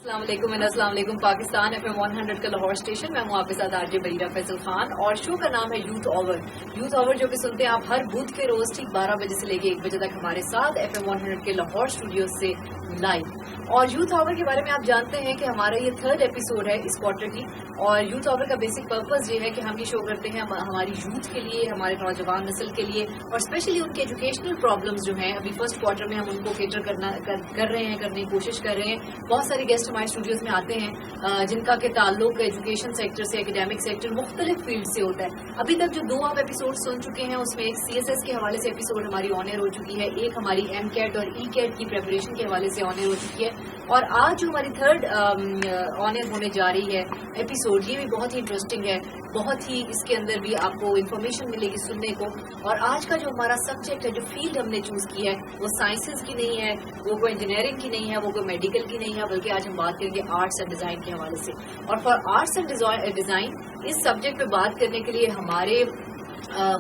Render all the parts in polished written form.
السلام علیکم السلام علیکم پاکستان FM 100 کا لاہور اسٹیشن. میں ہوں آپ کے ساتھ RJ بریرہ فیصل خان اور شو کا نام ہے یوتھ آور جو کہ سنتے ہیں آپ ہر بدھ کے روز ٹھیک 12 بجے سے لے کے 1 بجے تک ہمارے ساتھ FM 100 کے لاہور اسٹوڈیو سے لائیو. اور یوتھ آور کے بارے میں آپ جانتے ہیں کہ ہمارا یہ 3rd ایپیسوڈ ہے اس کوارٹر کی. اور یوتھ آور کا بیسک پرپز یہ ہے کہ ہم یہ شو کرتے ہیں ہماری یوتھ کے لیے, ہمارے نوجوان نسل کے لیے, اور اسپیشلی ان کے ایجوکیشنل پرابلمس جو ہیں ابھی فرسٹ کوارٹر میں ہم ان کو کیٹر کرنے کی کوشش کر رہے ہیں. بہت سارے گیسٹ ہمارے اسٹوڈیوز میں آتے ہیں جن کا کہ تعلق ایجوکیشن سیکٹر سے, اکیڈیمک سیکٹر, مختلف فیلڈ سے ہوتا ہے. ابھی تک جو 2 آپ ایپیسوڈ سن چکے ہیں اس میں ایک CSS کے حوالے سے ایپیسوڈ ہماری آن ایئر ہو چکی ہے, ایک ہماری MCAT اور ECAT کی پریپریشن کے حوالے سے آن ایئر ہو چکی ہے, اور آج جو ہماری 3rd آن ایئر ہونے جا رہی ہے ایپیسوڈ, یہ بھی بہت ہی انٹرسٹنگ ہے. بہت ہی اس کے اندر بھی آپ کو انفارمیشن ملے گی سننے کو. اور آج کا جو ہمارا سبجیکٹ ہے, جو فیلڈ ہم نے چوز کی ہے, وہ سائنسز کی نہیں ہے, وہ کوئی انجینئرنگ کی نہیں ہے, وہ کوئی میڈیکل کی نہیں ہے, بلکہ آج ہم بات کریں گے آرٹس اینڈ ڈیزائن کے حوالے سے. اور فار آرٹس اینڈ ڈیزائن اس سبجیکٹ پہ بات کرنے کے لیے ہمارے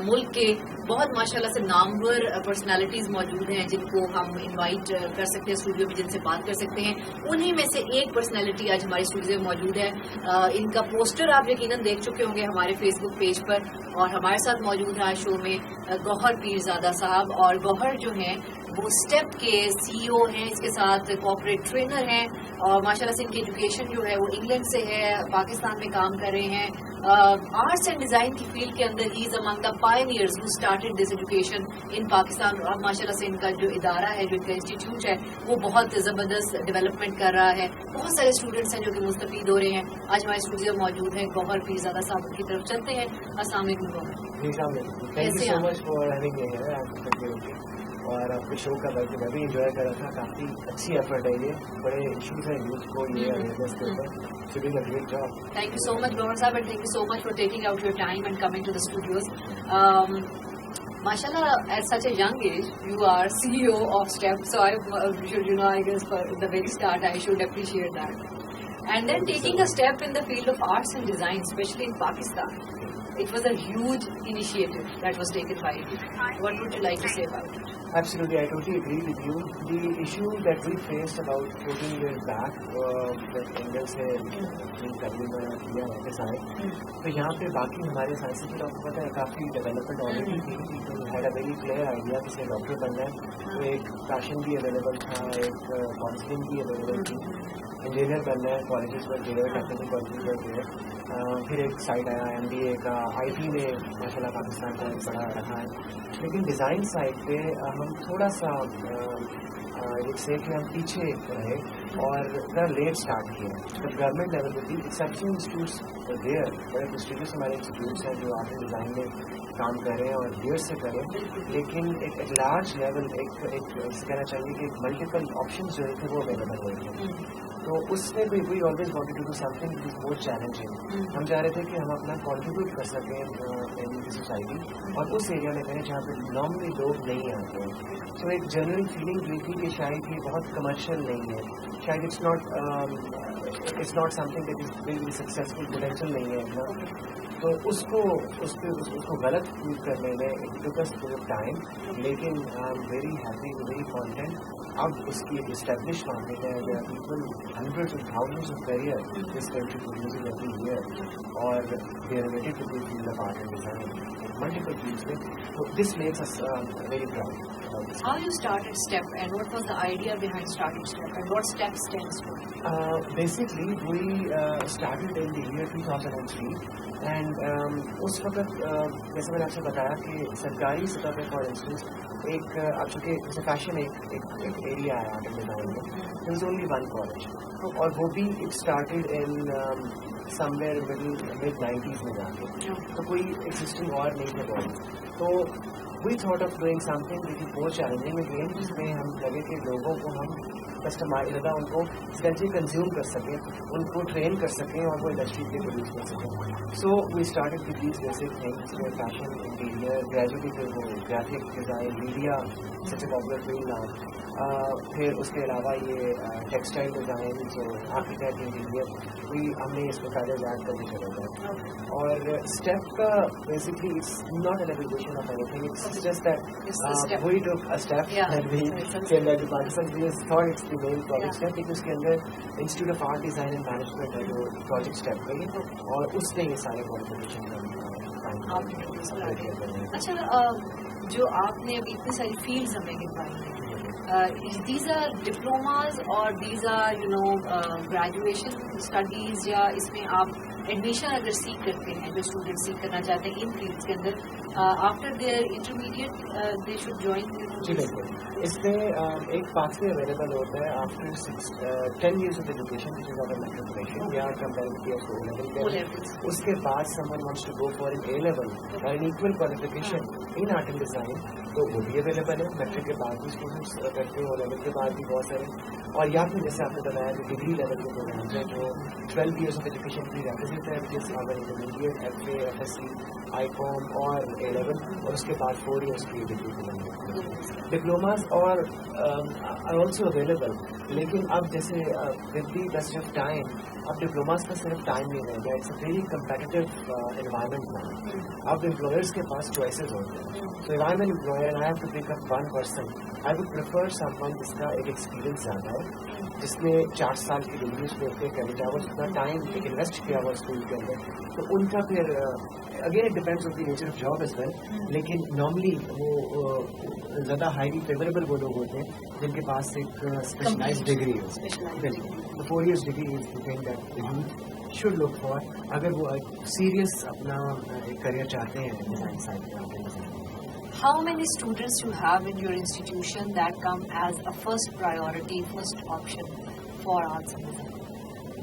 ملک کے بہت ماشاءاللہ سے نامور پرسنالٹیز موجود ہیں جن کو ہم انوائٹ کر سکتے ہیں اسٹوڈیو میں, جن سے بات کر سکتے ہیں. انہی میں سے ایک پرسنالٹی آج ہمارے اسٹوڈیو میں موجود ہے. ان کا پوسٹر آپ یقیناً دیکھ چکے ہوں گے ہمارے فیس بک پیج پر, اور ہمارے ساتھ موجود ہے آج شو میں گوہر پیرزادہ صاحب. اور گوہر جو ہیں وہ اسٹیپ کے CEO ہیں, اس کے ساتھ کوآپریٹ ٹرینر ہیں, اور ماشاءاللہ سے ان کی ایجوکیشن جو ہے وہ انگلینڈ سے ہے, پاکستان میں کام کر رہے ہیں. آرٹس اینڈ ڈیزائن کی فیلڈ کے اندر ہی is among the pioneers who started this education in Pakistan. اور اب ماشاءاللہ سے ان کا جو ادارہ ہے, جو ان کا انسٹیٹیوٹ ہے, وہ بہت زبردست ڈیولپمنٹ کر رہا ہے. بہت سارے اسٹوڈنٹس ہیں جو کہ مستفید ہو رہے ہیں. آج ہمارے اسٹوڈیو موجود ہیں گوہر پیرزادہ صاحب, ان کی طرف چلتے ہیں. السلام علیکم گوہر, کیسے ہیں؟ اور آپ کے شو کا بلکہ میں بھی انجوائے کر رہا تھا, کافی اچھی ایفرٹ ہے, یہ بڑے ایشوز ہیں یوتھ کو یہ اویئرنیس کے اوپر. Doing a great job. Thank you so much گوہر صاحب, and thank you so much for taking out your time and coming to the studios. Mashallah, at such a young age, you are CEO of STEP, so I should, I guess for the very start, I should appreciate that. And then taking a step in the field of arts and design, especially in Pakistan, it was a huge initiative that was taken by you. What would you like to say about it? Absolutely, I totally agree with you. The issue that we faced about 14 years back, جب انگل سے اپنی تعلیم کیا واپس آئے, تو یہاں پہ باقی ہمارے سائنس کے ڈاکٹر پتہ ہے کافی ڈیولپمنٹ آلریڈی تھی. تو had a very clear idea کسی ڈاکٹر بننا ہے, تو ایک پیشن بھی اویلیبل تھا, ایک کاؤنسلنگ بھی اویلیبل تھی. انجینئر بننا ہے, کالجز پر جو ہے ٹیکنیکل کالجز پر جو ہے. پھر ایک سائٹ آیا MBA کا, IT میں ماشاء اللہ پاکستان کا ایک بڑا رہا ہے. لیکن ڈیزائن سائٹ پہ ہم تھوڑا سا ایک سے کہ ہم پیچھے رہے اور ذرا لیٹ اسٹارٹ کیا. جب گورنمنٹ لیول پہ بھی ایکسیپشنل انسٹیٹیوٹس دیئر, بڑے پریسٹیجیس ہمارے انسٹیٹیوٹس ہیں جو آرٹ اینڈ ڈیزائن میں کام کریں اور دیر سے کریں, لیکن ایک لارج لیول ایک کہنا چاہیے کہ ملٹیپل آپشنز جو تھے وہ اویلیبل ہوئے تھے. تو اس میں بھی we always wanted to do something which is more challenging. ہم چاہ رہے تھے کہ ہم اپنا کنٹریبیوٹ کر سکیں ان دی سوسائٹی, اور اس ایریا میں کریں جہاں پہ نارملی لوگ نہیں آتے ہیں. تو ایک جنرل فیلنگ یہ تھی کہ شاید یہ بہت کمرشل نہیں ہے, شاید it's not something that is very successful, potential نہیں ہے اتنا. تو اس کو غلط یوز کرنے میں اٹ ٹوک اس ٹائم, لیکن I am very happy, very content. اب اس کی ایک اسٹیبلش مارکیٹ ہے, there are people hundred of thousands of career this country produces every year, اور they are related to the field of art and design multiple fields میں. So this makes us very proud. How you started STEP, and what was the idea behind starting STEP, and what STEP stands for? Basically, we started in the year 2003, and اس وقت جیسے میں نے آپ سے بتایا کہ سرکاری سطح پہ فار انسٹنس ایک آپ چونکہ جیسے فیشن ایک ایریا ہے آرٹ اینڈ ڈیزائن میں, دیر از اونلی ون کالج, اور وہ بھی it started in some where mid 90s میں جا کے, تو کوئی ایگزسٹنگ اور نہیں تھا کالج. تو we thought of doing something which is more challenging again, جس میں ہم لگے کہ لوگوں کو ہم کسٹمائز ان کو اسپیشلی کنزیوم کر سکیں, ان کو ٹرین کر سکیں, اور وہ انڈسٹری پہ پروڈیوس کر سکیں. So we started with these basic things, fashion, 3 year, gradually پھر وہ graphic design, media such a popular field now, پھر اس کے علاوہ یہ ٹیکسٹائل ڈیزائن, جو آرکیٹیکٹ انجینئر, کوئی ہم نے اس میں فائدہ یاد کرنے چلے گئے. اور اسٹیپ کا basically it's not an application of anything, it's just that we took a step and we came back to Pakistan. We thought it's the main project step, کیونکہ اس کے اندر institute of art design and management ہے جو project step کا ہی, اور اس نے یہ سارے کوالیفکیشن. اچھا, جو آپ نے ابھی اتنی ساری فیلڈز ہمیں گنوائی ہیں, these are diplomas or these are graduation studies, یا اس میں آپ ایڈمیشن اگر سیکھ کرتے ہیں, جو اسٹوڈنٹ سیکھ کرنا چاہتے ہیں ان فیلڈس کے اندر, after their intermediate they should join. جی بالکل, اس میں ایک پاس میں اویلیبل ہوتا ہے after 10 years of education, which is our matriculation, یا compared to O-level. اس کے بعد someone wants to go for an A-level or an equal qualification in art and design, تو وہ بھی اویلیبل ہے. میٹرک کے بعد بھی اسٹوڈنٹس کرتے ہیں, O-level کے بعد بھی بہت سارے, اور یا پھر جیسے آپ نے بتایا کہ ڈگری لیول کے پروگرامس ہیں جو 12 years of education کی ریپرزینٹ ہے, جس اگر انٹرمیڈیٹ, FA, FSC, ICOM اور A-level, اور اس کے بعد 4 years کی ڈگری کی بنتی ہے. ڈپلوماز اور آلسو اویلیبل, لیکن اب جیسے with the best of time اب ڈپلوماز کا صرف ٹائم نہیں رہ گیا, it's a very competitive environment میں. اب امپلائرس کے پاس چوائسیز ہوتے ہیں, تو if I am an employer and I have to pick up one person, I would prefer someone جس کا ایک ایکسپیرینس زیادہ ہے, جس نے 4 سال کی ڈگری اس میں اتنے کریڈٹ آورس, اتنا ٹائم ایک انویسٹ کیا ہوا اسکول کے اندر, تو ان کا پھر again it depends on the nature of job as well, لیکن نارملی وہ زیادہ ہائیلی فیوریبل وہ لوگ ہوتے ہیں جن کے پاس ایک اسپیشلائز ڈگری ہے. 4 years degree is the thing that the youth should look for اگر وہ سیریس اپنا ایک کریئر چاہتے ہیں ڈیزائن سائڈ پہ. How many students you have in your institution that come as a first priority, first option for arts and design?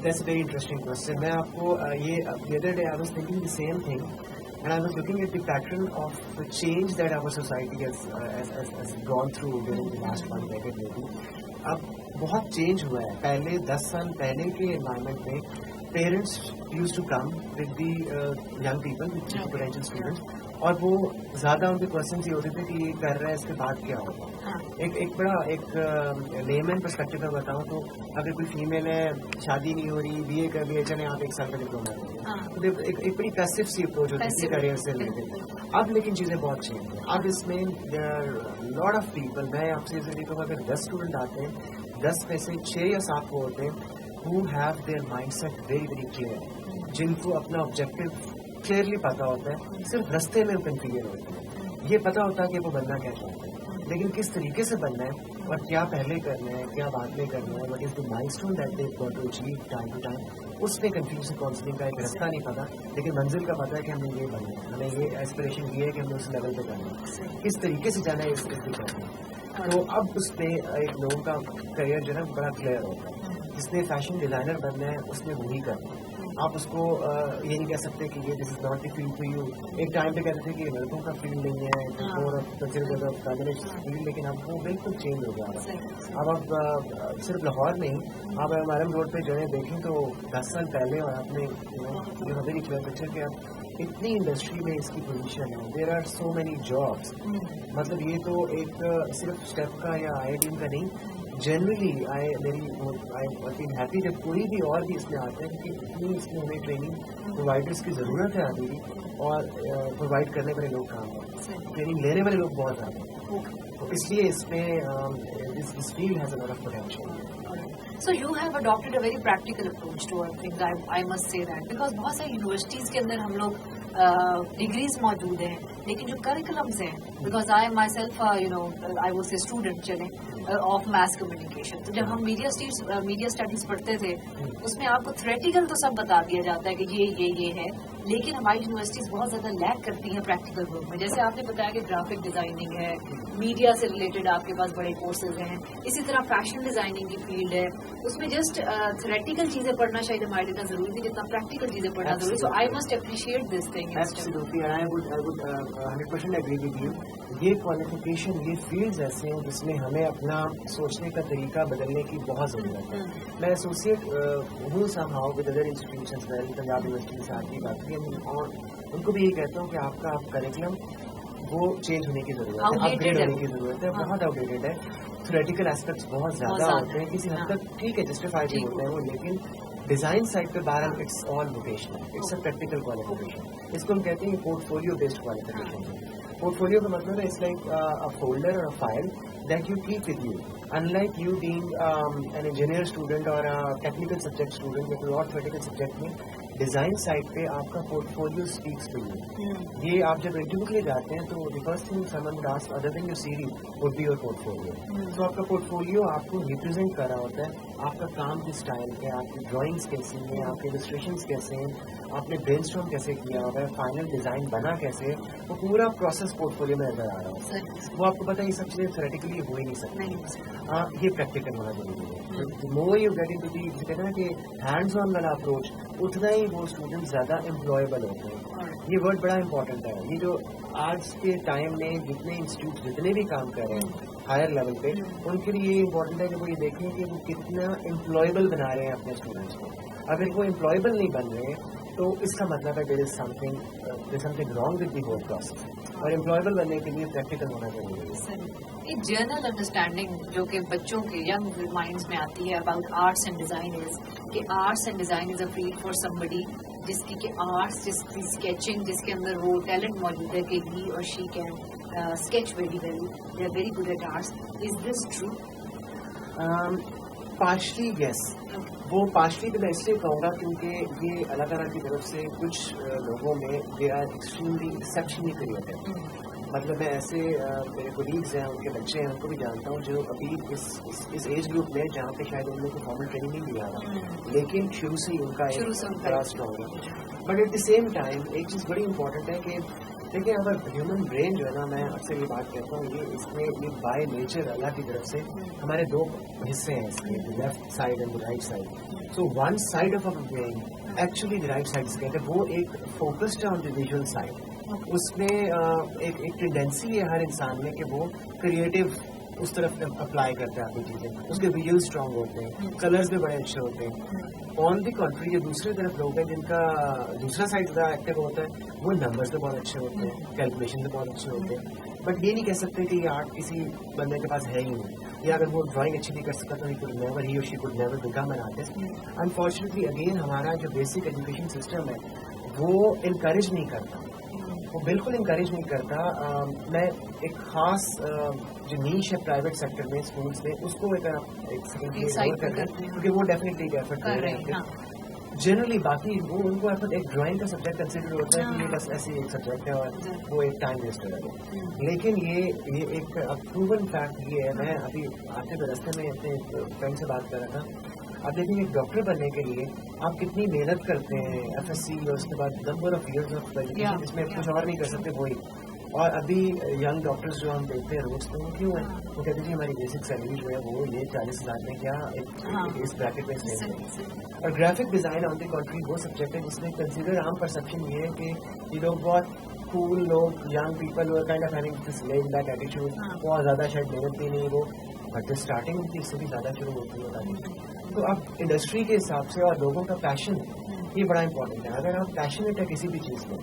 That's a very interesting question. میں آپ کو یہ the other day I was thinking the same thing, and I was looking at the pattern of the change that our society has gone through during the last 1 decade maybe. اب بہت change ہوا ہے. پہلے 10 سال پہلے کے environment میں parents use to come with the young people, with potential students, اور وہ زیادہ ان کے کوشچنس یہ ہوتے تھے کہ یہ کر رہا ہے, اس کے بعد کیا ہوگا. ایک بڑا ایک لیمن پرسپیکٹو میں بتاؤں تو اگر کوئی فیمیل ہے, شادی نہیں ہو رہی, BA کر لیے, چلے آپ 1 سال کا ڈپلوما کر لیں, ایک بڑی پیسو سی اپروچ ہوتی ہے کریئر سے ریلیٹڈ. اب لیکن چیزیں بہت چینج ہیں. اب اس میں لاٹ آف پیپل, میں آپ سے یہ کہوں اگر 10 اسٹوڈنٹ آتے ہیں, 10 میں سے 6 یا 7 وہ ہوتے ہیں who have their mindset very very clear, جن کو اپنا آبجیکٹو کلیئرلی پتا ہوتا ہے, صرف رستے میں وہ کنفیوژن ہوتے ہیں. یہ پتا ہوتا ہے کہ وہ بننا کیا چاہتے ہیں, لیکن کس طریقے سے بننا ہے اور کیا پہلے کرنا ہے, کیا بعد میں کرنا ہے, what is the milestone that they got to achieve time to time. اس میں کنفیوژن کاؤنسلنگ کا ایک رستہ نہیں پتا, لیکن منزل کا پتا ہے کہ ہمیں یہ بننا ہے, ہمیں یہ ایسپریشن یہ ہے کہ ہمیں اس لیول پہ کرنا ہے, کس طریقے سے جانا ہے اس کے چاہتے ہیں. تو اب اس میں ایک لوگوں کا کریئر جو ہے نا بڑا کلیئر ہوتا ہے. جس نے فیشن ڈیزائنر بننا ہے اس نے وہی کرنا ہے. آپ اس کو یہ نہیں کہہ سکتے کہ یہ this is not the field for you. ایک ٹائم پہ کہتے تھے کہ لڑکوں کا فیلڈ نہیں ہے, لیکن اب وہ بالکل چینج ہو گیا. اب آپ صرف لاہور میں ہی آپ ہمارم روڈ پہ جو ہے دیکھیں تو 10 سال پہلے, اور آپ نے ویری کلیئر پکچر کہ اب اتنی انڈسٹری میں اس کی پوزیشن ہے, there are so many jobs. مطلب یہ تو ایک صرف اسٹیپ کا یا آئی ٹیم کا نہیں, جنرلی آئی ہیپی جب کوئی بھی اور بھی اس میں آتا ہے کہ اتنی اس میں ہمیں ٹریننگ پرووائڈرس کی ضرورت ہے ابھی بھی, اور پرووائڈ کرنے والے لوگ کام ہیں, ٹریننگ لینے والے لوگ بہت زیادہ ہیں. تو اس لیے اس میں this field has a lot of potential. So you have adopted a very practical approach to our things. I must say that because بہت ساری یونیورسٹیز کے اندر ہم لوگ ڈگریز موجود ہیں, لیکن جو کریکولمز ہیں, because I my self I was a student چلیں آف میس کمیونیکیشن, تو جب ہم میڈیا اسٹڈیز پڑھتے تھے اس میں آپ کو تھریٹیکل تو سب بتا دیا جاتا ہے کہ یہ ہے, لیکن ہماری یونیورسٹیز بہت زیادہ لیک کرتی ہیں پریکٹیکل ورک میں. جیسے آپ نے بتایا کہ گرافک ڈیزائننگ ہے, میڈیا سے ریلیٹڈ آپ کے پاس بڑے کورسز ہیں, اسی طرح فیشن ڈیزائننگ کی فیلڈ ہے, اس میں جسٹ تھریٹیکل چیزیں پڑھنا شاید ہمارے لیے اتنا ضروری نہیں جتنا پریکٹیکل چیزیں پڑھنا ضروری. So I must appreciate this thing. Absolutely, I would 100% agree with you. یہ کوالیفیکیشن, یہ فیلڈز ایسے ہیں جس میں ہمیں اپنا سوچنے کا طریقہ بدلنے کی بہت ضرورت ہے. میں ایسوسیٹ ہوں some how with other institutions, Punjab university کے ساتھ بھی بات کی, اور ان کو بھی یہ کہتا ہوں کہ آپ کا کریکولم وہ چینج ہونے کی ضرورت ہے, اپ گریڈ ہونے کی ضرورت ہے, بہت آؤٹ ڈیٹڈ ہے. تھیوریٹیکل ایسپیکٹس بہت زیادہ ہوتے ہیں, کسی حد تک ٹھیک ہے جسٹیفائڈ ہوتے ہیں وہ, لیکن ڈیزائن سائڈ پہ بہرحال it's all vocational, it's a practical qualification. اس کو ہم کہتے ہیں portfolio based qualification. Portfolio کا مطلب ہے اٹس لائک اے فولڈر اور a file that you keep with you. Unlike you being an engineer student or a technical subject student یا کوئی اور theoretical subject میں, ڈیزائن سائٹ پہ آپ کا portfolio speaks to you. یہ آپ جب انٹرویو کے لیے جاتے ہیں تو the first thing someone would ask other than your CV would be your portfolio. تو آپ کا پورٹ فولیو آپ کو ریپرزینٹ کر رہا ہوتا ہے, آپ کا کام کی اسٹائل ہے, آپ کی ڈرائنگس کیسی ہیں, آپ کے السٹریشنس کیسے ہیں, آپ نے برین اسٹارم کیسے کیا ہوا ہے, فائنل ڈیزائن بنا کیسے ہے, وہ پورا پروسیس پورٹ فولیو میں نظر آ رہا ہے. وہ آپ کو پتا یہ سب چیزیں تھیوریٹیکلی ہو ہی نہیں سکتی. ہاں یہ پریکٹیکل ہونا ضروری ہے. More you get into the کہتے ہیں کہ ہینڈز آن والا اپروچ, اتنا ہی وہ اسٹوڈنٹ زیادہ امپلائیبل ہوتے ہیں. یہ ورڈ بڑا امپورٹنٹ ہے. یہ جو آج کے ٹائم میں جتنے انسٹیٹیوٹ جتنے بھی کام کر رہے ہیں ہائر لیول پہ, ان کے لیے یہ امپورٹنٹ ہے کہ وہ یہ دیکھیں کہ وہ کتنا امپلائیبل بنا رہے ہیں اپنے اسٹوڈنٹس کو. اگر وہ امپلائیبل نہیں بن رہے تو اس کا مطلب ہے there is something wrong with the whole process. اور امپلائیبل بننے کے لیے پریکٹیکل ہونا ضروری ہے. ایک جنرل انڈرسٹینڈنگ جو کہ بچوں کے ینگ مائنڈس میں آتی ہے about arts and design is کہ arts and design is a field for somebody جس کی کہ آرٹس, جس کی اسکیچنگ, جس کے اندر وہ ٹیلنٹ موجود ہے کہ ہی اور she can sketch very well, they are very good at arts. Is this true? Partially yes. وہ پارشلی تو میں اس لیے کہوں گا کیونکہ یہ اللہ تعالیٰ کی طرف سے کچھ لوگوں میں they are extremely exceptionally creative. مطلب میں ایسے میرے کولیگز ہیں, ان کے بچے ہیں, ان کو بھی جانتا ہوں جو ابھی اس ایج گروپ میں جہاں پہ شاید ان کو فارمل ٹریننگ نہیں دیا رہا, لیکن شروع سے ان کا ایک بڑا اسٹرانگ ہے. But at the same time ایک چیز بڑی امپورٹنٹ ہے کہ دیکھیں اگر ہیومن برین جو ہے نا, میں اکثر یہ بات کہتا ہوں, یہ اس میں یہ بائی نیچر اللہ کی طرف سے ہمارے دو حصے ہیں اس کے, left side and right side. So one side of our brain actually right side سے کہتے ہیں, وہ ایک focused on the visual side. اس میں ایک ٹینڈینسی ہے ہر انسان میں کہ وہ کریٹو اس طرف اپلائی کرتا ہے اپنی چیزیں, اس کے ویژول اسٹرانگ ہوتے ہیں, کلرز بھی بڑے اچھے ہوتے ہیں. آن دی کنٹری جو دوسری طرف لوگ ہیں جن کا دوسرا سائڈ زیادہ ایکٹیو ہوتا ہے, وہ نمبرز بھی بہت اچھے ہوتے ہیں, کیلکولیشن بھی بہت اچھے ہوتے ہیں. بٹ یہ نہیں کہہ سکتے کہ یہ آرٹ کسی بندے کے پاس ہے ہی نہیں, یا اگر وہ ڈرائنگ اچھی نہیں کر سکتا تو ہی اور she could never become an artist. Unfortunately again ہمارا جو بیسک ایجوکیشن سسٹم ہے وہ انکریج نہیں کرتا, وہ بالکل انکریج نہیں کرتا. میں ایک خاص جو نیش ہے پرائیویٹ سیکٹر میں اسکولس میں, اس کو ایک سیکنڈ کر رہے ہیں کیونکہ وہ ڈیفینیٹلی ایک ایفرٹ کر رہے ہیں. جنرلی باقی وہ ان کو ایک ڈرائنگ کا سبجیکٹ کنسیڈر ہوتا ہے کہ یہ بس ایسے ایک سبجیکٹ ہے اور وہ ایک ٹائم ویسٹ ہے. لیکن یہ ایک پروون فیکٹ یہ ہے, میں ابھی آتے ہوئے راستے میں اپنے فرینڈ سے بات کر رہا تھا. آپ دیکھیں ایک ڈاکٹر بننے کے لیے آپ کتنی محنت کرتے ہیں, ایف ایس سی اور اس کے بعد number of years of education, جس میں کچھ اور نہیں کر سکتے وہی. اور ابھی ینگ ڈاکٹرز جو ہم دیکھتے ہیں روز پہ, وہ کیوں ہیں, وہ کہتے ہیں ہماری بیسک سیلری جو ہے وہ یہ 40,000 میں کیا اس بریکٹ میں سے. اور گرافک ڈیزائن آن دی کنٹری وہ سبجیکٹ ہے جس میں کنسیڈر عام پرسپشن یہ ہے کہ یہ لوگ بہت کول لوگ, young people kind of having this lead back attitude, بہت زیادہ شاید محنت بھی نہیں وہ, بٹ اسٹارٹنگ ان کی اس سے بھی زیادہ شروع ہوتی ہے. تو اب انڈسٹری کے حساب سے اور لوگوں کا پیشن یہ بڑا امپورٹنٹ ہے. اگر آپ پیشنیٹ ہے کسی بھی چیز میں,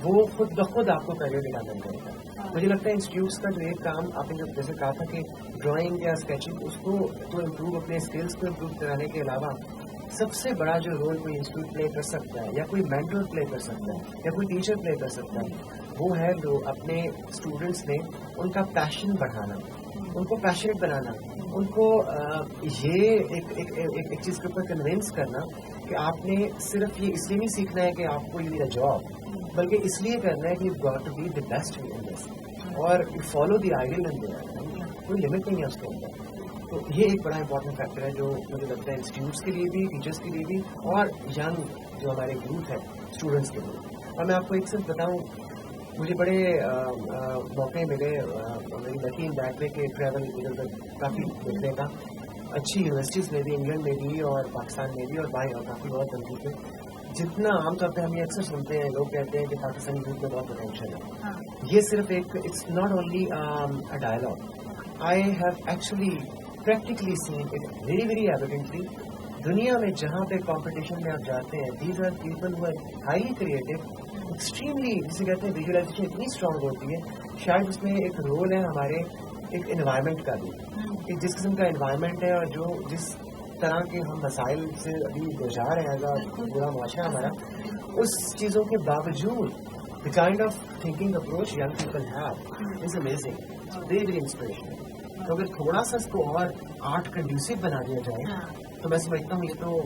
وہ خود بخود آپ کو کریئر ڈیولپمنٹ کرے گا. مجھے لگتا ہے انسٹیٹیوٹس کا جو ایک کام آپ نے جو جیسے کہا تھا کہ ڈرائنگ یا اسکیچنگ, اس کو تو امپروو, اپنے اسکلس کو امپروو کرانے کے علاوہ سب سے بڑا جو رول کوئی انسٹیٹیوٹ پلے کر سکتا ہے یا کوئی مینٹر پلے کر سکتا ہے یا کوئی ٹیچر پلے کر سکتا ہے, وہ ہے جو اپنے اسٹوڈنٹس میں ان کا پیشن بڑھانا, ان کو پیشنیٹ بنانا, ان کو یہ ایک چیز کے اوپر کنوینس کرنا کہ آپ نے صرف یہ اس لیے نہیں سیکھنا ہے کہ آپ کو یہ جاب, بلکہ اس لیے کرنا ہے کہ you got to be the best in this, اور you follow the ideal in there, کوئی لمٹ نہیں ہے اس کے اندر. تو یہ ایک بڑا امپورٹنٹ فیکٹر ہے جو مجھے لگتا ہے انسٹیٹیوٹس کے لیے بھی, ٹیچرس کے لیے بھی, اور ینگ جو ہمارے گروپ ہے اسٹوڈنٹس کے لیے. اور میں آپ کو ایک صرف بتاؤں, مجھے بڑے موقع ملے میری لکی ان دیٹ وے کہ ٹریول ادھر ادھر کافی دیکھنے کا, اچھی یونیورسٹیز میں بھی, انگلینڈ میں بھی اور پاکستان میں بھی, اور باہر اور کافی بہت کنٹری پہ. جتنا عام طور پہ ہم یہ اکثر سنتے ہیں, لوگ کہتے ہیں کہ پاکستانی یوتھ میں بہت پوٹینشیل ہے. یہ صرف ایک, it's not only a dialogue. I have actually practically seen it very very evidently دنیا میں جہاں پہ کمپٹیشن میں آپ جاتے ہیں, these are people who are highly creative, extremely, جسے کہتے ہیں ویژولائزیشن اتنی اسٹرانگ ہوتی ہے. شاید اس میں ایک رول ہے ہمارے ایک انوائرمنٹ کا بھی, کہ جس قسم کا انوائرمنٹ ہے اور جو جس طرح کے ہم مسائل سے ابھی دوچار ہیں ایز اے پورا معاشرہ ہمارا, اس چیزوں کے باوجود the kind of thinking approach young people have is amazing, very very inspirational. تو اگر تھوڑا سا اس کو اور آرٹ کنڈیوسو بنا دیا جائے تو میں سمجھتا ہوں یہ تو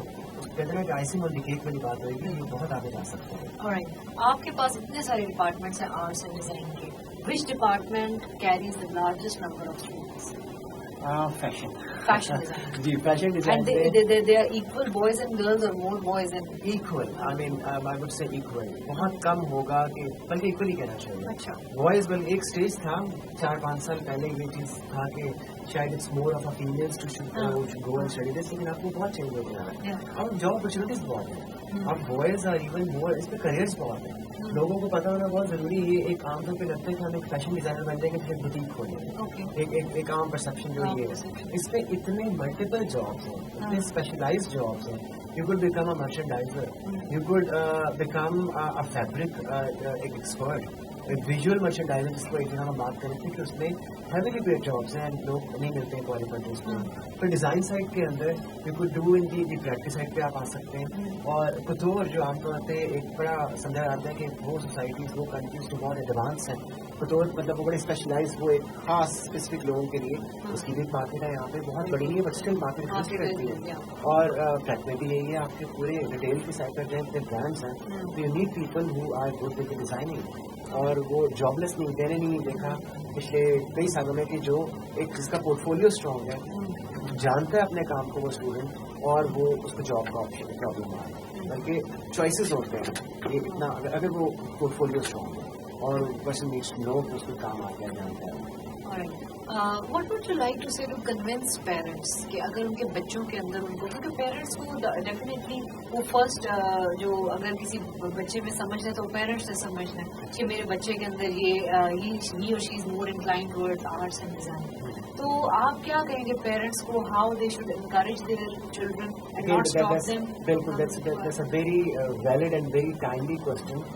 کہتے ہیں کہ آئسنگ اور کیک والی بات ہوئے گی, یہ بہت آگے جا سکتے ہیں. آپ کے پاس اتنے سارے ڈپارٹمنٹس ہیں آرٹس اینڈ ڈیزائن کے, which department carries the largest number of students? Fashion design. جی, fashion design. And they are equal, boys and girls, or more boys and equal. I mean, I would say equal. بہت کم ہوگا کہ بلکہ equal ہی کہنا چاہیے. اچھا. Boys بل ایک stage تھا 4-5 سال پہلے یہ چیز تھا کہ شاید it's more of a females to go and study this, لیکن آپ کو بہت چینج ہو گیا ہے. اب جاب اپرچونیٹیز بہت ہیں, اب boys are even more, اس پہ کریئرس بہت ہیں. لوگوں کو پتا ہونا بہت ضروری ہے. یہ ایک عام طور پہ لگتا ہے کہ ہم ایک فیشن ڈیزائنر بن جائیں گے پھر بوتیک کھولیں, ایک عام پرسپشن جو یہ ہے. اس میں اتنے ملٹیپل جابس ہیں, اتنے اسپیشلائزڈ جابس ہیں. You could become a merchandiser, you could become a fabric expert, visual merchandising جس کو ایک ہم بات کریں تھے کہ اس میں ہیویلی پیڈ جابس ہیں, لوگ نہیں ملتے ہیں کوالیفائڈ اس میں. پھر ڈیزائن سائڈ کے اندر you could do in the practice side پہ آپ آ سکتے ہیں. اور کتور جو عام طور پہ ایک بڑا سمجھا جاتا ہے کہ وہ سوسائٹیز, وہ کنٹریز جو بہت ایڈوانس ہیں, کتور مطلب وہ بڑے اسپیشلائز, وہ ایک خاص اسپیسیفک لوگوں کے لیے, اس کی بھی مارکیٹ ہے یہاں پہ, بہت بڑی نہیں ہے بٹ اسٹل مارکیٹ ایگزسٹ کرتی ہے. اور ٹیک میں بھی یہی ہے, آپ کے پورے ریٹیل کی سائڈ پر جو برانڈس ہیں, تو you need people who are good with designing. اور وہ جاب لیس نہیں, میں نے نہیں دیکھا پچھلے کئی سالوں میں کہ جو ایک جس کا پورٹ فولیو اسٹرانگ ہے, جانتا ہے اپنے کام کو وہ اسٹوڈنٹ, اور وہ اس کو جاب کا آپشن پرابلم آ رہا ہے, بلکہ چوائسیز ہوتے ہیں. یہ اتنا اگر وہ پورٹ فولیو اسٹرانگ ہے اور پرسن نیڈس ٹو نو کہ اس کو کام آ گیا, جانتا ہے. What would you like to say to convince parents کہ اگر ان کے بچوں کے اندر ان کو, کیونکہ پیرنٹس کو ڈیفینیٹلی وہ فرسٹ جو اگر کسی بچے میں سمجھنا ہے تو پیرنٹس سے سمجھنا ہے کہ میرے بچے کے اندر he or she is more inclined towards arts and design. تو آپ کیا کہیں گے پیرنٹس کو, how they should encourage their children and not stop them? بالکل, that's a very valid and very timely question.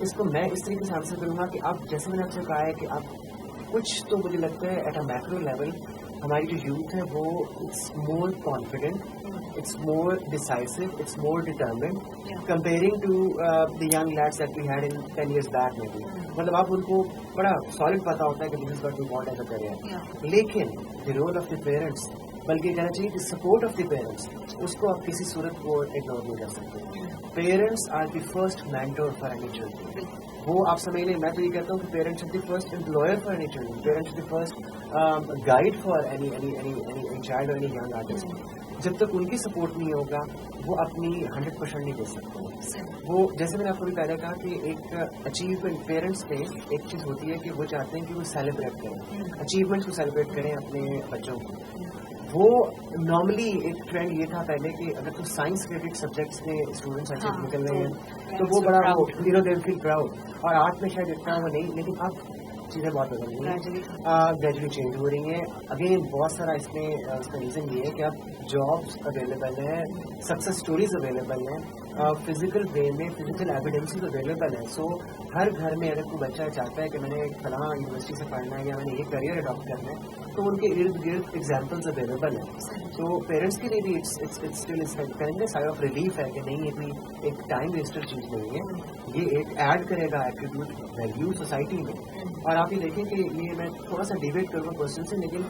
اس کو میں اس طریقے سے آنسر کروں گا کہ اب جیسے میں نے آپ سے کہا ہے کہ اب کچھ تو مجھے لگتا ہے ایٹ اے میکرو لیول ہماری جو یوتھ ہے وہ it's more confident, it's more decisive, it's more determined comparing to the young lads that we had in 10 years back میں بھی. مطلب آپ ان کو بڑا سالڈ پتا ہوتا ہے کہ this is what we want as a career. لیکن the role of the parents, بلکہ کہنا چاہیے کہ سپورٹ آف دی پیرنٹس, اس کو آپ کسی صورت کو اگنور نہیں کر سکتے. Parents are the first mentor for any children. وہ آپ سمجھ لیں, میں تو یہ کہتا ہوں کہ parents are the first employer for any children, parents the first guide for any child اور اینی ینگ آرٹسٹ. جب تک ان کی سپورٹ نہیں ہوگا وہ اپنی 100% نہیں دے سکتے. وہ جیسے میں نے آپ کو بھی پہلے کہا کہ ایک اچیومنٹ پیرنٹس پہ ایک چیز ہوتی ہے کہ وہ چاہتے ہیں کہ وہ سیلیبریٹ کریں, اچیومنٹس کو سیلیبریٹ کریں اپنے بچوں کو. وہ نارملی ایک ٹرینڈ یہ تھا پہلے کہ اگر تو سائنس ریلیٹڈ سبجیکٹس میں اسٹوڈنٹس اچھے نکل رہے ہیں تو وہ بڑا دے فیل پراؤڈ, اور آرٹ میں شاید اتنا وہ نہیں. لیکن اب چیزیں بہت بدل رہی ہیں, گریجولی چینج ہو رہی ہیں. اگین بہت سارا اس کا ریزن یہ ہے کہ اب جابس اویلیبل ہیں, سکسیس اسٹوریز اویلیبل ہیں, فزیکل وے میں فزیکل ایویڈینسز اویلیبل ہیں. سو ہر گھر میں اگر کوئی بچہ چاہتا ہے کہ میں نے فلاں یونیورسٹی سے پڑھنا ہے یا میں نے یہ کریئر اڈاپٹ کرنا ہے, تو ان کے ارد گرد ایگزامپلز اویلیبل ہیں. تو پیرنٹس کے لیے بھی اسٹل سائڈ آف ریلیف ہے کہ نہیں, یہ کوئی ایک ٹائم ویسٹر چیز نہیں ہے, یہ ایک ایڈ کرے گا ایٹریبیوٹ ویلیو سوسائٹی میں. اور آپ یہ دیکھیں کہ یہ میں تھوڑا سا ڈیبیٹ کروں گا کوشچن سے, لیکن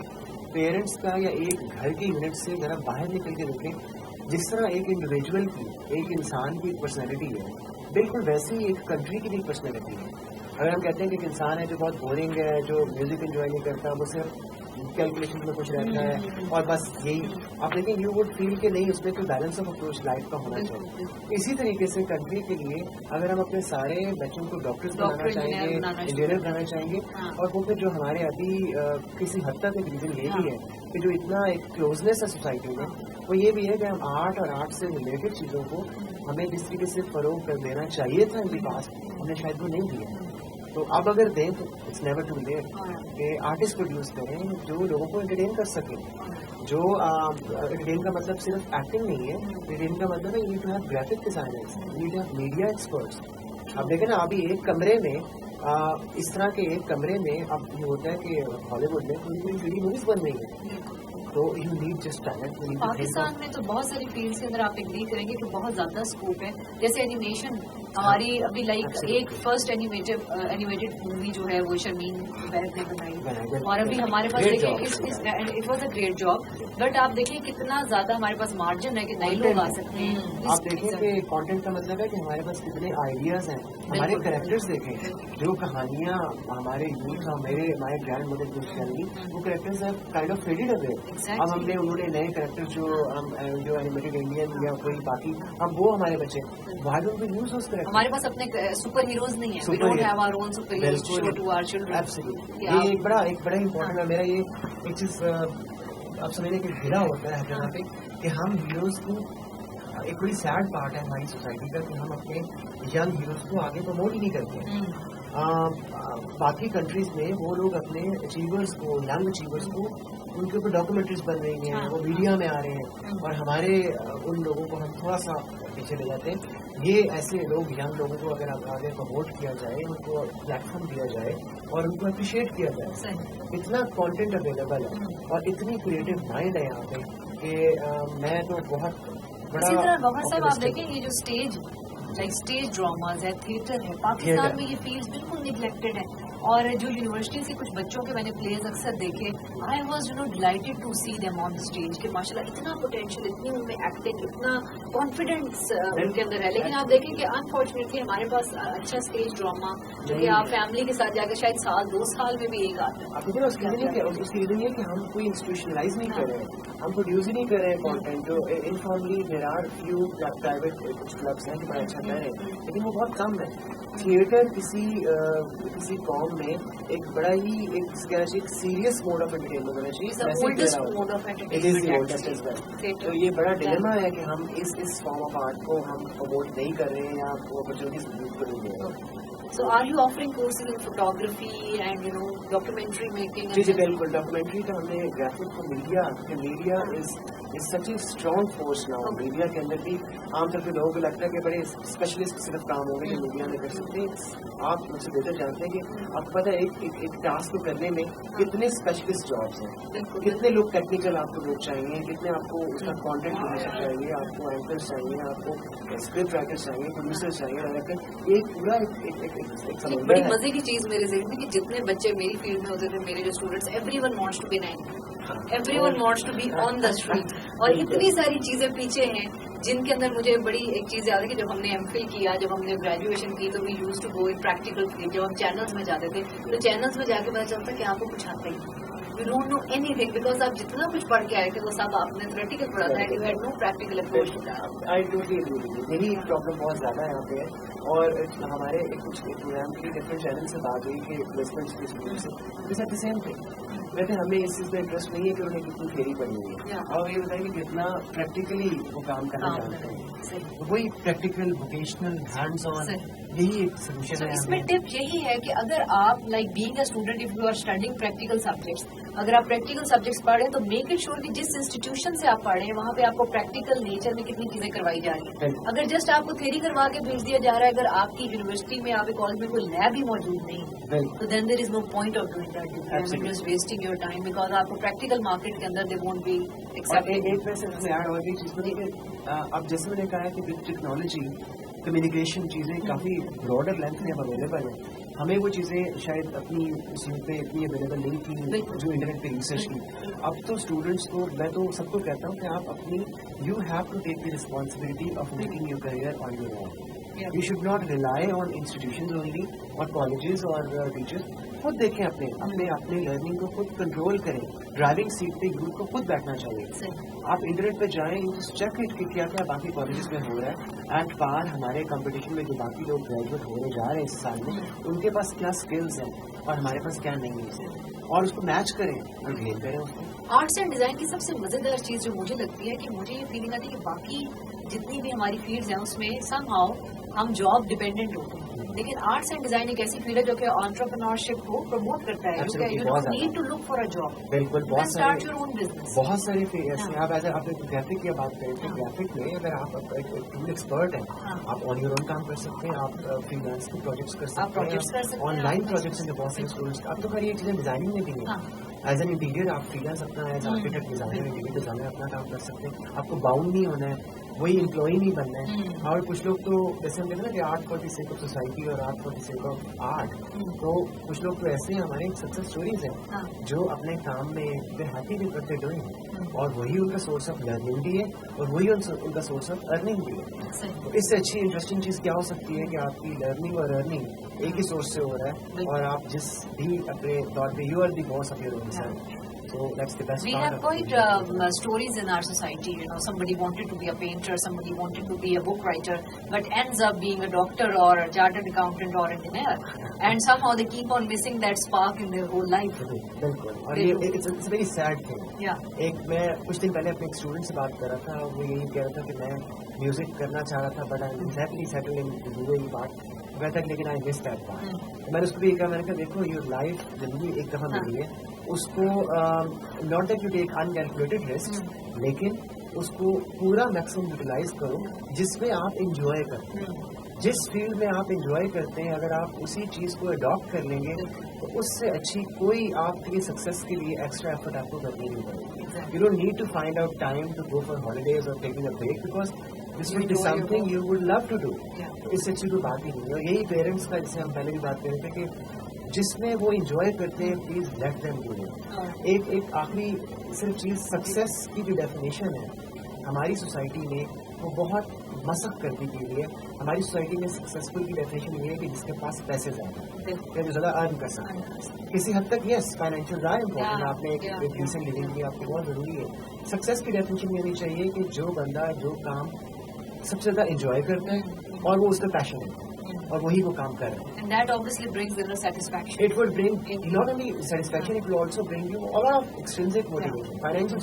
پیرنٹس کا یا ایک گھر کے یونٹ سے ذرا باہر نکل کے دیکھیں, جس طرح ایک انڈیویجول کی, ایک انسان کی پرسنالٹی ہے, بالکل ویسے ہی ایک کنٹری کی بھی پرسنالٹی ہے. اگر ہم کہتے ہیں کہ ایک انسان ہے جو بہت بورنگ ہے, جو میوزک انجوائے نہیں کرتا, وہ صرف کیلکولیشن میں کچھ رہتا ہے اور بس یہی, آپ دیکھیں یو وڈ فیل کہ نہیں, اس میں کوئی بیلنس آف اپروچ لائف کا ہونا چاہیے. اسی طریقے سے کنٹری کے لیے اگر ہم اپنے سارے بچوں کو ڈاکٹرز بنانا چاہیں گے, انجینئر بنانا چاہیں گے, اور وہ پھر جو ہمارے ابھی کسی حد تک ایک ریزن یہ بھی ہے کہ جو اتنا ایک کلوزنس ہے سوسائٹی میں, وہ یہ بھی ہے کہ ہم آرٹ اور آرٹ سے ریلیٹڈ چیزوں کو ہمیں جس طریقے سے فروغ کر دینا چاہیے تھا ان کے پاس, ہم نے شاید وہ نہیں دیا. تو اب اگر دیں تو اٹس نیور ٹو لیٹ کہ آرٹسٹ پروڈیوس کریں جو لوگوں کو انٹرٹین کر سکیں. جو انٹرٹین کا مطلب صرف ایکٹنگ نہیں ہے, انٹرٹین کا مطلب ہے you need to have graphic designers, you need to have media experts. اب دیکھیں نا ابھی ایک کمرے میں اس طرح کے ایک کمرے میں اب یہ ہوتا ہے کہ ہالی ووڈ میں کوئی موویز بن رہی ہیں, تو you need just talent. Pakistan میں تو بہت ساری فیلڈس کے اندر آپ ایگری کریں گے کہ بہت زیادہ اسکوپ ہے. جیسے اینیمیشن ہماری ابھی لائک ایک فرسٹ اینیمیٹڈ مووی جو ہے وہ شرمین بیگ نے بنائی, اور ابھی ہمارے پاس دیکھیں it was a great job, but آپ دیکھیں کتنا زیادہ ہمارے پاس مارجن ہے کہ نئے لوگ آ سکتے ہیں. آپ دیکھیں کہ کانٹینٹ کا مطلب ہے کہ ہمارے پاس کتنے آئیڈیاز ہیں, ہمارے کریکٹرز دیکھیں, جو کہانیاں ہمارے یوتھ ہمارے گرینڈ مدر کی فیملی وہ کریکٹرز ہیں کائنڈ آف فیڈڈ اوے. اب ہم نے انہوں نے نئے کریکٹر جو اینیمیٹڈ انڈین یا کوئی باقی ہم وہ ہمارے بچے وہاں بھی یوز اس ہمارے پاس اپنے سپر ہیروز نہیں ہیں, we don't have our own super heroes to show to our children. یہ ایک بڑا امپورٹنٹ ہے میرا یہ ایک چیز آپ سمجھنے کہ گھرا ہوتا ہے جہاں پہ کہ ہم ہیروز کو ایک بڑی سیڈ پارٹ ہے ہماری سوسائٹی کا کہ ہم اپنے ینگ ہیروز کو آگے پروموٹ ہی نہیں کرتے. باقی کنٹریز میں وہ لوگ اپنے اچیورس کو ینگ اچیورس کو ان کے اوپر ڈاکومنٹریز بن رہی ہیں, وہ میڈیا میں آ رہے ہیں, اور ہمارے ان لوگوں کو ہم تھوڑا سا پیچھے لے جاتے ہیں. یہ ایسے لوگ ینگ لوگوں کو اگر آگے پروموٹ کیا جائے, ان کو پلیٹ فارم دیا جائے اور ان کو اپریشیٹ کیا جائے. اتنا کانٹینٹ اویلیبل ہے اور اتنی کریٹو مائنڈ ہے یہاں پہ کہ میں تو بہت بڑا. اسی طرح بابا صاحب آپ دیکھیں یہ جو اسٹیج ڈراماز ہے, تھیٹر ہے, پاکستان میں یہ فیلڈ بالکل نگلیکٹڈ ہے. اور جو یونیورسٹی سے کچھ بچوں کے میں نے پلیز اکثر دیکھے, I was delighted to see them on the stage کہ ماشاء اللہ اتنا پوٹینشیل, اتنی ان میں ایکٹنگ, اتنا کانفیڈینس ان کے اندر ہے. لیکن آپ دیکھیں کہ انفارچونیٹلی ہمارے پاس اچھا اسٹیج ڈراما جو کہ آپ فیملی کے ساتھ جا کے شاید 2 سال میں بھی ایک آتا ہے. اس کی ریزن یہ کہ ہم کوئی انسٹیٹیوشنلائز نہیں کر رہے ہیں, ہم پروڈیوس ہی نہیں کر رہے ہیں کانٹینٹ. جو informally there are few private کچھ کلبس ہیں جو بڑا اچھا کر رہے ہیں, لیکن وہ بہت کم ہے. تھیٹر کسی قوم میں ایک بڑا ہی ایک سیریس موڈ آف انٹرٹینمنٹ ہونا چاہیے. تو یہ بڑا ڈیلیما ہے کہ ہم اس فارم آف آرٹ کو ہم پروموٹ نہیں کر رہے ہیں یا اپرچونیٹیز یوز کریں گے. So are you offering courses in photography and documentary making? جی بالکل. ڈاکومنٹری کا ہم نے گرافک کو media is such a strong force نا. میڈیا کے اندر بھی عام طور پہ لوگوں کو لگتا ہے کہ بڑے اسپیشلسٹ صرف کام ہوں گے جو میڈیا میں کر سکتے ہیں. آپ مجھ سے بہتر جانتے ہیں کہ آپ کو پتہ ہے ایک ٹاسک کو کرنے میں کتنے اسپیشلسٹ جابس ہیں, کتنے لوگ ٹیکنیکل آپ کو لوگ چاہیے, کتنے آپ کو اس کا کانٹینٹ پروڈیوسر چاہیے, آپ کو اینکرس چاہیے, آپ کو اسکرپٹ رائٹر چاہیے, پروڈیوسر چاہیے, ڈائریکٹر. ایک پورا بڑی مزے کی چیز میرے ذہن میں کہ جتنے بچے میری فیلڈ میں ہوتے تھے, میرے جو students, everyone wants to be everyone wants to be on the street. اور اتنی ساری چیزیں پیچھے ہیں جن کے اندر مجھے بڑی ایک چیز یاد ہے کہ جب ہم نے ایم فل کیا, جب ہم نے گریجویشن کی, تو we use to go in practical field. جب ہم چینلز میں جاتے تھے تو چینلز میں جا کے پتا چلتا کہ آپ کو کچھ آتا ہی, you don't know anything, because آپ جتنا کچھ پڑھ کے آئے تھے وہ سب آپ نے تھیوریٹیکل پڑھا تھا, you had no practical approach. میری پرابلم بہت زیادہ یہاں پہ ہے. اور ہمارے کچھ پروگرام کے ڈفرنٹ چینل سے بات ہوئی کہ پلیسمنٹ کے اسٹوڈنٹ سے دی سیم تھنگ. ویسے ہمیں اس چیز میں انٹرسٹ نہیں ہے کہ انہوں نے کتنی تھیوری پڑھی ہوئی ہے, اور یہ بتائیں کہ کتنا پریکٹیکلی وہ کام کرنا چاہتے ہیں. وہی پریکٹیکل ووکیشنل ہینڈز آن, یہی ایک سولوشن ہے. اس میں ٹپ یہی ہے کہ اگر آپ like being a student, if you are studying practical subjects, اگر آپ پریکٹیکل سبجیکٹس پڑھ رہے ہیں تو میک اٹ شیور کہ جس انسٹیٹیوشن سے آپ پڑھ رہے ہیں وہاں پہ آپ کو پریکٹیکل نیچر میں کتنی چیزیں کروائی جا رہی ہیں. اگر جسٹ آپ کو تھیوری کروا کے بھیج دیا جا رہا ہے, اگر آپ کی یونیورسٹی میں, آپ کے کالج میں کوئی لیب ہی موجود نہیں, تو then there is no point of doing that, just wasting your time, because آپ کو پریکٹیکل مارکیٹ کے اندر دے وونٹ بی ایکسیپٹڈ. ایک ویسے اس میں ایڈ اور بھی چیز بنی کہ اب جیسے میں نے کہا ہے کہ وتھ ٹیکنالوجی کمیونیکیشن چیزیں کافی براڈر لینتھ میں اب اویلیبل ہیں. ہمیں وہ چیزیں شاید اپنی اس پہ اتنی اویلیبل نہیں تھی جو انٹرنیٹ پہ ریسرچ کی. اب تو اسٹوڈنٹس کو میں تو سب کو کہتا ہوں کہ آپ اپنی you have to take the responsibility of making your career on your own. You should not rely on institutions only اور کالجز اور ٹیچرز. خود دیکھیں اپنے لرننگ کو خود کنٹرول کریں. ڈرائیونگ سیٹ پہ گروپ کو خود بیٹھنا چاہیے. آپ انٹرنیٹ پہ جائیں, چیک اٹ کہ کیا کیا باقی کالجز میں ہو رہا ہے. ایٹ پار ہمارے کمپٹیشن میں جو باقی لوگ گریجویٹ ہونے جا رہے ہیں اس سال میں, ان کے پاس کیا اسکلز ہیں اور ہمارے پاس کیا نہیں ہے, اور اس کو میچ کریں اور گین کریں اس کو. آرٹس اینڈ ڈیزائن کی سب سے مزیدار چیز جو مجھے لگتی ہے کہ مجھے یہ فیلنگ آتی ہے کہ باقی جتنی بھی ہماری فیلڈز ہیں اس میں سم ہاؤ ہم جاب ڈپینڈنٹ ہوتے ہیں. لیکن آرٹس اینڈ ڈیزائن ایک ایسی فیلڈ ہے جو کہ انٹرپرینورشپ کو پروموٹ کرتا ہے. You don't need to look for a job. بالکل, بہت سارے ایسے. آپ ایسے آپ گرافک کی بات کریں تو گرافک میں اگر آپ ٹول ایکسپرٹ ہیں, آپ آن یور اون کام کر سکتے ہیں, آپ فری لانس کے پروجیکٹس کر سکتے ہیں, آن لائن پروجیکٹس ہیں بہت سارے اسٹوڈنٹس. اب تو خیر یہ چیزیں ڈیزائننگ میں بھی ہیں. ایز این انٹیریئر آپ فری لانس اپنا as architect designer interior designer اپنا کام کر سکتے ہیں. آپ کو باؤنڈ نہیں ہونا ہے, وہی امپلائی نہیں بننا ہے. اور کچھ لوگ تو جیسے ہم کہتے ہیں نا کہ art for the sake of society اور art for the sake of art, تو کچھ لوگ تو ایسے ہیں ہمارے سکسیس اسٹوریز ہیں جو اپنے کام میں they happy with what they doing, اور وہی ان کا سورس آف لرننگ بھی ہے اور وہی ان کا سورس آف ارننگ بھی ہے. تو اس سے اچھی انٹرسٹنگ چیز کیا ہو سکتی ہے کہ آپ کی لرننگ اور ارننگ ایک ہی سورس سے ہو رہا ہے, اور آپ جس بھی اپنے طور پہ you are the boss of your own self. So that's the best we part have quite stories in our society. You know, somebody wanted to be a painter, somebody wanted to be a book writer, but ends up being a doctor or a chartered accountant or engineer, and somehow they keep on missing that spark in their whole life. بالکل, اور یہ it's a very sad thing. ایک میں کچھ دن پہلے اپنے ایک student سے بات کر رہا تھا, وہ یہی کہہ رہا تھا کہ میں میوزک کرنا چاہ رہا تھا, but I am exactly settled in Dubai part. کہتا ہے لیکن آئی مس دیٹ پارٹ. میں نے اس کو بھی کہا, میں نے کہا دیکھو یور لائف زندگی ایک دفعہ ملی ہے, اس کو not that you take uncalculated risk, لیکن اس کو پورا میکسیمم یوٹیلائز کرو جس میں آپ انجوائے کرتے ہیں. جس فیلڈ میں آپ انجوائے کرتے ہیں اگر آپ اسی چیز کو اڈاپٹ کر لیں گے تو اس سے اچھی کوئی آپ کے سکسیس کے لیے ایکسٹرا ایفرٹ آپ کو کرنی نہیں پڑے گی. You don't need to find out time to go for holidays اور taking a break, because this will be something you would love to do. اس سے اچھی کوئی بات ہی نہیں. اور یہی پیرنٹس کا, جس سے ہم پہلے بھی بات کر رہے تھے, کہ جس میں وہ انجوائے کرتے ہیں please let them do it. ایک آخری صرف چیز, سکسیس کی جو ڈیفینیشن ہے ہماری سوسائٹی میں وہ بہت مسخ کر دی گئی ہے. ہماری سوسائٹی میں سکسیزفل کی ڈیفینیشن یہ ہے کہ جس کے پاس پیسے زیادہ ہیں یا جو زیادہ ارن کر سکتے ہیں. کسی حد تک یس فائنینشیل آر امپورٹنٹ, آپ نے ایک ڈیسنٹ لیونگ بھی آپ کو بہت ضروری ہے. سکسیس کی ڈیفینیشن یہ ہونی چاہیے کہ جو بندہ جو کام سب سے زیادہ انجوائے کرتا ہے اور وہ اس کا پیشن ہے اور وہی وہ کام کر رہے ہیں. And that obviously brings inner satisfaction. It would bring not only satisfaction, it will also bring you a lot of extrinsic motivation. Financial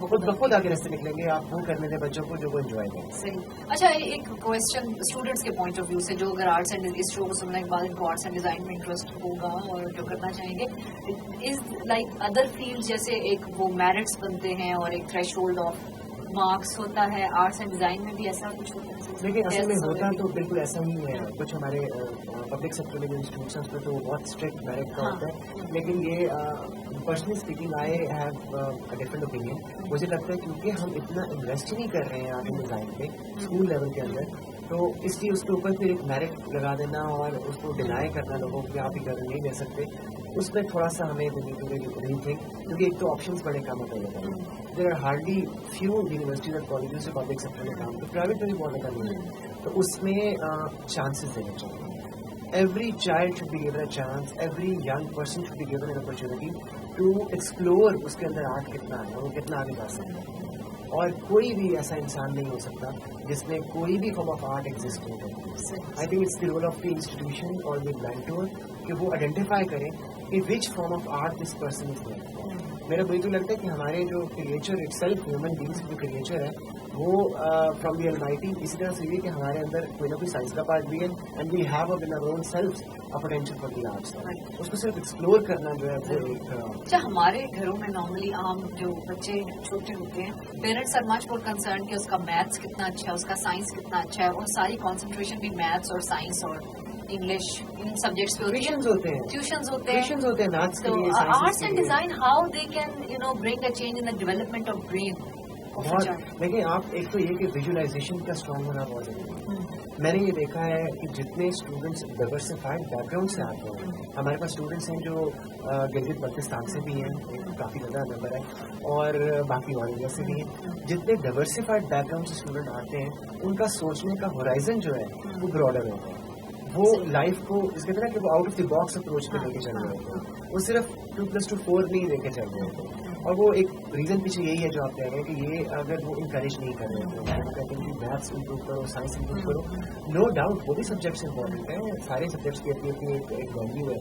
خود بخود آگے راستے نکلیں گے, آپ وہ کرنے دیں بچوں کو جو وہ انجوائے کریں. صحیح. اچھا, ایک کوشچن اسٹوڈنٹس کے پوائنٹ آف ویو سے, جو اگر آرٹس اینڈ اس شو کو سننے کے بعد ان کو آرٹس اینڈ ڈیزائن میں انٹرسٹ ہوگا اور جو کرنا چاہیں گے, از لائک ادر فیلڈ جیسے ایک وہ میرٹس بنتے ہیں اور ایک تھریش ہولڈ آف مارکس ہوتا ہے, آرٹس اینڈ ڈیزائن میں بھی ایسا کچھ ہوتا ہے؟ لیکن اصل میں ہوتا تو بالکل ایسا ہی ہے. کچھ ہمارے پبلک سیکٹر میں جو انسٹیٹیوٹس ہیں اس میں تو بہت اسٹرکٹ میرٹ کا ہوتا ہے, لیکن یہ personally speaking I have different opinion. مجھے لگتا ہے کیونکہ ہم اتنا انویسٹ نہیں کر رہے ہیں آرٹ اینڈ ڈیزائن پہ اسکول لیول کے اندر, تو اس لیے اس کے اوپر پھر ایک میرٹ لگا دینا اور اس کو ڈینائی کرنا لوگوں کو کہ آپ ہی کر نہیں دے سکتے, اس میں تھوڑا سا ہمیں نہیں تھے. کیونکہ ایک تو آپشنس بڑے کم ہوتے ہیں. There are hardly few universities اور کالجز جو پبلک سیکٹر میں کام کرتے, پرائیویٹ میں بھی بہت زیادہ نہیں ہے, تو اس میں چانسز دینے چاہیے. Every child should be given a chance, every young person should be given an opportunity to explore اس کے اندر آرٹ کتنا ہے, وہ کتنا آگے جا سکتا ہے. اور کوئی بھی ایسا انسان نہیں ہو سکتا جس میں کوئی بھی فارم آف آرٹ ایگزسٹ نہیں کرتی. I think it's the role of the institution اور دی مینٹور کہ وہ آئیڈینٹیفائی کریں کہ which form of art this person is doing. میرا وہی تو لگتا ہے کہ ہمارے جو creature itself human beings جو کریچر ہے وہ فرام دی المائٹی اسی طرح سے یہ کہ ہمارے اندر کوئی نہ کوئی سائنس کا پارٹ بھی ہے, and we have in our own self a potential for the arts. اس کو صرف ایکسپلور کرنا جو ہے وہ ایک. اچھا, ہمارے گھروں میں نارملی عام جو بچے چھوٹے ہوتے ہیں, parents are much more concern کہ اس کا میتھس کتنا اچھا ہے, اس کا سائنس کتنا اچھا ہے, اور ساری کانسنٹریشن بھی میتھس اور سائنس اور انگلش ان سبجیکٹس پہ ٹیوشنز ہوتے ہیں میتھس کے لیے. Arts and design how they can bring a change in the development of brain. دیکھیں آپ, ایک تو یہ کہ ویژولائزیشن کا اسٹرانگ ہونا بہت ضروری ہے. میں نے یہ دیکھا ہے کہ جتنے اسٹوڈنٹس ڈائیورسفائڈ بیک گراؤنڈ سے آتے ہیں, ہمارے پاس اسٹوڈنٹس ہیں جو گلگت بلتستان سے بھی ہیں, کافی زیادہ نمبر ہے, اور باقی اور ایریا سے بھی ہیں. جتنے ڈائیورسفائڈ بیک گراؤنڈ سے اسٹوڈنٹ آتے ہیں ان کا سوچنے کا ہورائزن جو ہے وہ براڈر ہوتا ہے. وہ لائف کو اس کہتے ہیں کہ وہ out of the box approach پہ لے کے چل رہے ہوتے ہیں, وہ صرف 2+2=4 نہیں لے کے چل رہے ہوتے. اور وہ ایک ریزن پیچھے یہی ہے جو آپ کہہ رہے ہیں کہ یہ اگر وہ انکریج نہیں کر رہے ہوتے, کہتے ہیں کہ میتھس امپروو کرو, سائنس امپروو کرو, نو ڈاؤٹ وہ بھی سبجیکٹس امپورٹنٹ ہیں, سارے سبجیکٹس کی اپنی اپنی ایک ویلیو ہے.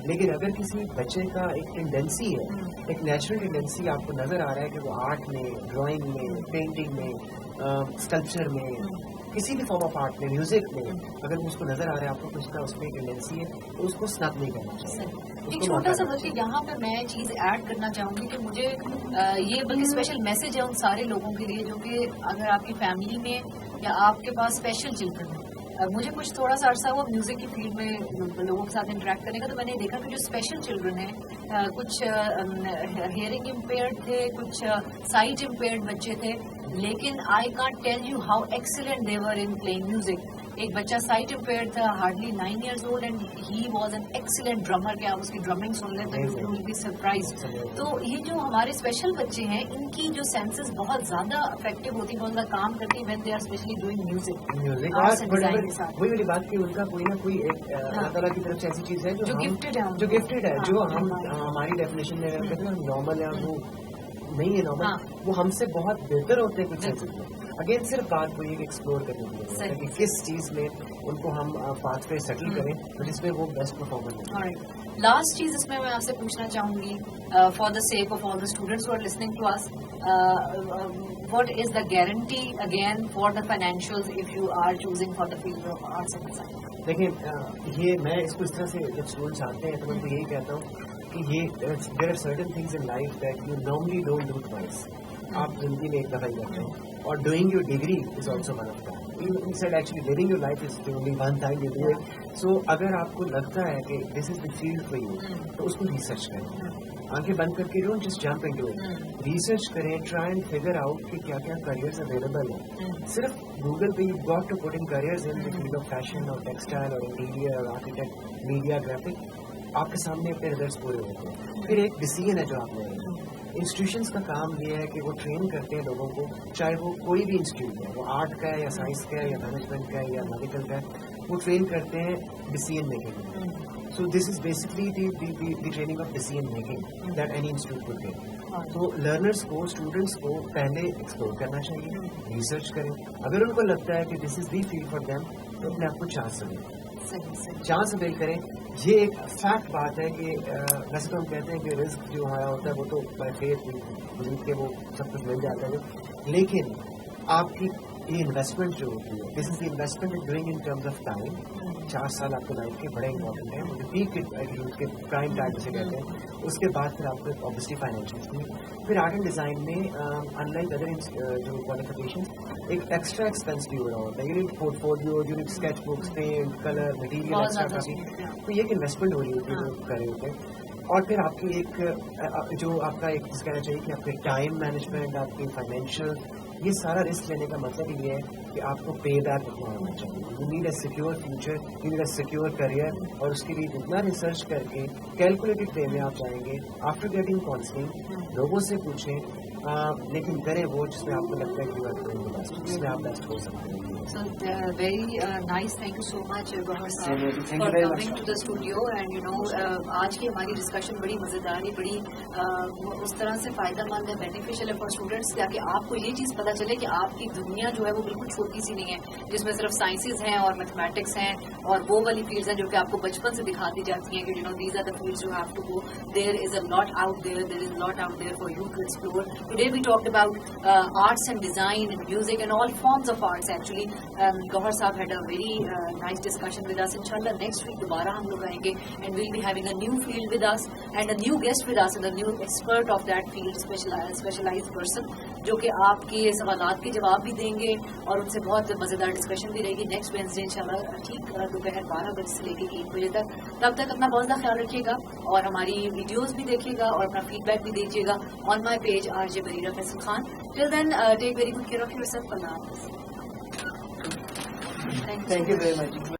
لیکن اگر کسی بچے کا ایک ٹینڈنسی ہے, ایک نیچرل ٹینڈنسی آپ کو نظر آ رہا ہے کہ وہ آرٹ میں, ڈرائنگ میں, پینٹنگ میں, اسکلپچر میں, کسی بھی فارم آف آرٹ میں میوزک میں اگر اس کو نظر آ رہا ہے آپ کو اس کا اس میں ٹینڈنسی ہے تو اس کو سنب نہیں کرنا چاہیے. ایک چھوٹا سا بچے یہاں پہ میں چیز ایڈ کرنا چاہوں گی کہ مجھے یہ بلکہ اسپیشل میسج ہے ان سارے لوگوں کے لیے جو کہ اگر آپ کی فیملی میں یا آپ کے پاس اسپیشل چلڈرن ہیں. مجھے کچھ تھوڑا سا عرصہ ہوا میوزک کی فیلڈ میں لوگوں کے ساتھ انٹریکٹ کرنے کا, تو میں نے دیکھا کہ جو اسپیشل چلڈرن ہیں, کچھ ہیئرنگ امپیئرڈ تھے, کچھ سائٹ امپیئرڈ بچے تھے, لیکن I can't tell you how excellent they were in playing music. ایک بچہ سائٹ امپیئرڈ تھا, hardly 9 years old, and he was an excellent drummer. کہ آپ اس کی ڈرمنگ سن لیں تو یو ول بی سرپرائز. تو یہ جو ہمارے اسپیشل بچے ہیں ان کی جو سینسز بہت زیادہ افیکٹو ہوتی ہیں, ان کا کام کرتی ہیں when they are specially doing music. وہی میری بات کی, ان کا کوئی نہ کوئی ایک اللہ تعالیٰ کی طرف سے ایسی چیز ہے جو گفٹیڈ ہے, جو ہم ہماری ڈیفینیشن میں کہتے ہیں نارمل ہے, وہ نہیں ہے نارمل, وہ ہم سے بہت بہتر ہوتے ہیں کچھ چیزیں. اگین صرف بات وہی ہے کہ ایکسپلور کرنے کی کہ کس چیز میں ان کو ہم پاتھ پہ سیٹل کریں تو جس میں وہ بیسٹ پرفارمنس ہو. لاسٹ چیز اس میں آپ سے پوچھنا چاہوں گی, for the sake of all the students who are listening to us, what is the guarantee again for the financials if you are choosing for the field of arts and design? دیکھیں یہ میں اس کو اس طرح سے جب students آتے ہیں تو میں ان کو یہی کہتا ہوں کہ یہ there are certain things in life that you normally don't do twice. آپ زندگی میں ایک دفعہ ہی کرتے ہیں, اور doing your degree is also one of that. You said actually living your life is the only one time you do it. So اگر آپ کو لگتا ہے کہ this is the field for you تو اس کو ریسرچ کریں, آنکھیں بند کر کے don't just jump into it. Research کریں, try and figure out کہ کیا کیا careers available ہیں. صرف گوگل پہ you've got to put in careers in the field of fashion or textile or interior or architect, media, graphic. آپ کے سامنے اپنے ریزلٹس پورے ہوتے ہیں. پھر ایک ڈیسیژن ہے جو آپ نے, انسٹیٹیوشنس کا کام یہ ہے کہ وہ ٹرین کرتے ہیں لوگوں کو, چاہے وہ کوئی بھی انسٹیٹیوٹ ہے, وہ آرٹ کا ہے یا سائنس کا ہے یا مینجمنٹ کا ہے یا میڈیکل کا ہے, وہ ٹرین کرتے ہیں decision making. So this is basically the training of decision making that any institute would get. تو لرنرس کو, اسٹوڈنٹس کو پہلے ایکسپلور کرنا چاہیے, ریسرچ کریں. اگر ان کو لگتا ہے کہ this is the field for them تو اپنے آپ کو چانس اویل کریں. یہ ایک فیکٹ بات ہے کہ ویسے تو ہم کہتے ہیں کہ رسک جو ہمارا ہوتا ہے وہ تو بائی فیتھ بلیو کے وہ سب کچھ مل جاتا ہے, لیکن آپ کی یہ انویسٹمنٹ جو ہوتی ہے, this is the investment doing in terms of time. 4 سال آپ کے لائف کے بڑے امپورٹنٹ ہیں, مجھے پیک یوتھ کے پرائم ٹائم جسے کہتے ہیں. اس کے بعد پھر آپ کو اوبیسلی فائنینشیل کی. پھر آرٹ اینڈ ڈیزائن میں ان لائک ادر جو کوالیفیکیشن ایک ایکسٹرا ایکسپینس بھی ہو رہا ہوتا ہے. You need portfolio, you need sketch books, paint, colour, material extra کافی. تو یہ ایک انویسٹمنٹ ہو رہی ہوتی ہے جو کر رہے ہوتے ہیں. اور پھر آپ کی ایک جو آپ کا ایک کہنا چاہیے کہ آپ کے ٹائم مینجمنٹ, آپ کی فائنینشیل, یہ سارا رسک لینے کا مطلب یہ ہے کہ آپ کو پے بیک ہونا چاہیے. You need a secure future, you need a secure career, اور اس کے لیے جتنا ریسرچ کر کے کیلکولیٹڈ وے میں آپ جائیں گے. آفٹر گیٹنگ کاؤنسلنگ لوگوں سے پوچھیں, لیکن کریں وہ جس میں آپ کو لگتا ہے کہ جس میں آپ بیسٹ ہو سکتے ہیں. So very nice. Thank you so much, Gauhar Saab, for coming to the studio. And you know, آج کی ہماری ڈسکشن بڑی مزیدار ہے, بڑی اس طرح سے فائدہ مند ہے, بینیفیشیل ہے فار اسٹوڈنٹس, تاکہ آپ کو یہ چیز پتہ چلے کہ آپ کی دنیا جو ہے وہ بالکل چھوٹی سی نہیں ہے جس میں صرف سائنسز ہیں اور میتھمیٹکس ہیں اور وہ والی فیلڈز ہیں جو کہ آپ کو بچپن سے دکھاتی جاتی ہیں کہ you know these are the fields you have to go. There is a lot out there. There is a lot out there for you to explore. Today we talked about arts and design and music and all forms of arts actually. Gauhar Saab had a very nice discussion with us. Inshallah next week dobara hum log aayenge and we'll be having a new field with us and a new guest with us and a new expert of that field, specialized person جو کہ آپ کے سوالات کے جواب بھی دیں گے اور ان سے بہت مزیدار ڈسکشن بھی رہے گی. نیکسٹ وینسڈے انشاءاللہ ٹھیک دوپہر 12 بجے سے لے کے 1 بجے تک. تب تک اپنا بہت زیادہ خیال رکھیے گا اور ہماری ویڈیوز بھی دیکھیے گا اور اپنا فیڈ بیک بھی دیجیے گا on my page RJ Barira Faisal Khan. Till then, take very good care of yourself. Allah Hafiz. Thank you very much.